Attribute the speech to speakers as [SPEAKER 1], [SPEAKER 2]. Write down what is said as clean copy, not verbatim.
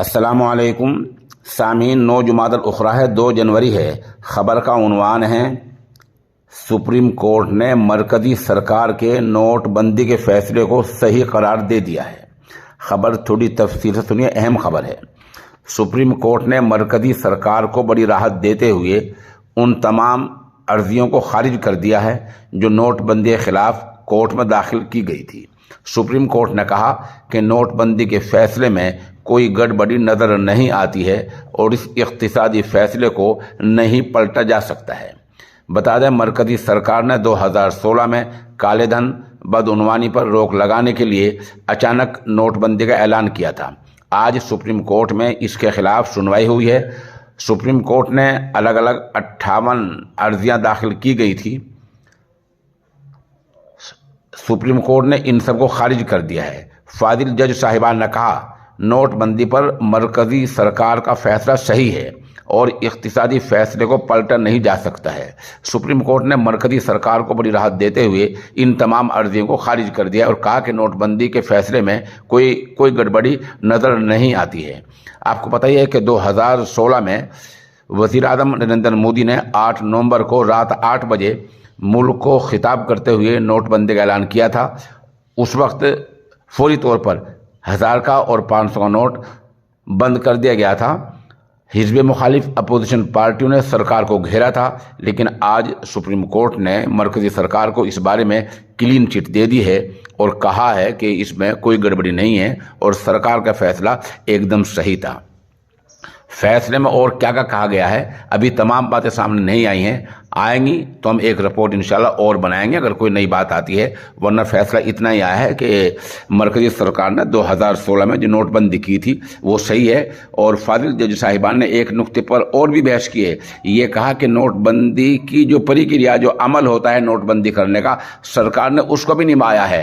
[SPEAKER 1] السلام علیکم سامعین، 9 جمادی الاخری ہے، 2 جنوری ہے۔ خبر کا عنوان ہے سپریم کورٹ نے مرکزی سرکار کے نوٹ بندی کے فیصلے کو صحیح قرار دے دیا ہے۔ خبر تھوڑی تفصیل سے سنیے، اہم خبر ہے۔ سپریم کورٹ نے مرکزی سرکار کو بڑی راحت دیتے ہوئے ان تمام عرضیوں کو خارج کر دیا ہے جو نوٹ بندی کے خلاف کورٹ میں داخل کی گئی تھی۔ سپریم کورٹ نے کہا کہ نوٹ بندی کے فیصلے میں کوئی گڑبڑی نظر نہیں آتی ہے اور اس اقتصادی فیصلے کو نہیں پلٹا جا سکتا ہے۔ بتا دیں، مرکزی سرکار نے 2016 میں کالے دھن، بدعنوانی پر روک لگانے کے لیے اچانک نوٹ بندی کا اعلان کیا تھا۔ آج سپریم کورٹ میں اس کے خلاف سنوائی ہوئی ہے۔ سپریم کورٹ نے الگ الگ 58 عرضیاں داخل کی گئی تھی۔ سپریم کورٹ نے ان سب کو خارج کر دیا ہے۔ فاضل جج صاحبان نے کہا، نوٹ بندی پر مرکزی سرکار کا فیصلہ صحیح ہے اور اقتصادی فیصلے کو پلٹا نہیں جا سکتا ہے۔ سپریم کورٹ نے مرکزی سرکار کو بڑی راحت دیتے ہوئے ان تمام عرضیوں کو خارج کر دیا اور کہا کہ نوٹ بندی کے فیصلے میں کوئی گڑبڑی نظر نہیں آتی ہے۔ آپ کو پتہ ہی ہے کہ 2016 میں وزیر اعظم نریندر مودی نے 8 نومبر کو رات 8 بجے ملک کو خطاب کرتے ہوئے نوٹ بندی کا اعلان کیا تھا۔ اس وقت فوری طور پر 1000 کا اور 500 کا نوٹ بند کر دیا گیا تھا۔ حزب مخالف اپوزیشن پارٹیوں نے سرکار کو گھیرا تھا، لیکن آج سپریم کورٹ نے مرکزی سرکار کو اس بارے میں کلین چٹ دے دی ہے اور کہا ہے کہ اس میں کوئی گڑبڑی نہیں ہے اور سرکار کا فیصلہ ایک دم صحیح تھا۔ فیصلے میں اور کیا کہا گیا ہے، ابھی تمام باتیں سامنے نہیں آئی ہیں، آئیں گی تو ہم ایک رپورٹ انشاءاللہ اور بنائیں گے اگر کوئی نئی بات آتی ہے، ورنہ فیصلہ اتنا ہی آیا ہے کہ مرکزی سرکار نے 2016 میں جو نوٹ بندی کی تھی وہ صحیح ہے۔ اور فاضل جج صاحبان نے ایک نقطے پر اور بھی بحث کی ہے، یہ کہا کہ نوٹ بندی کی جو پریکریا، جو عمل ہوتا ہے نوٹ بندی کرنے کا، سرکار نے اس کو بھی نبھایا ہے۔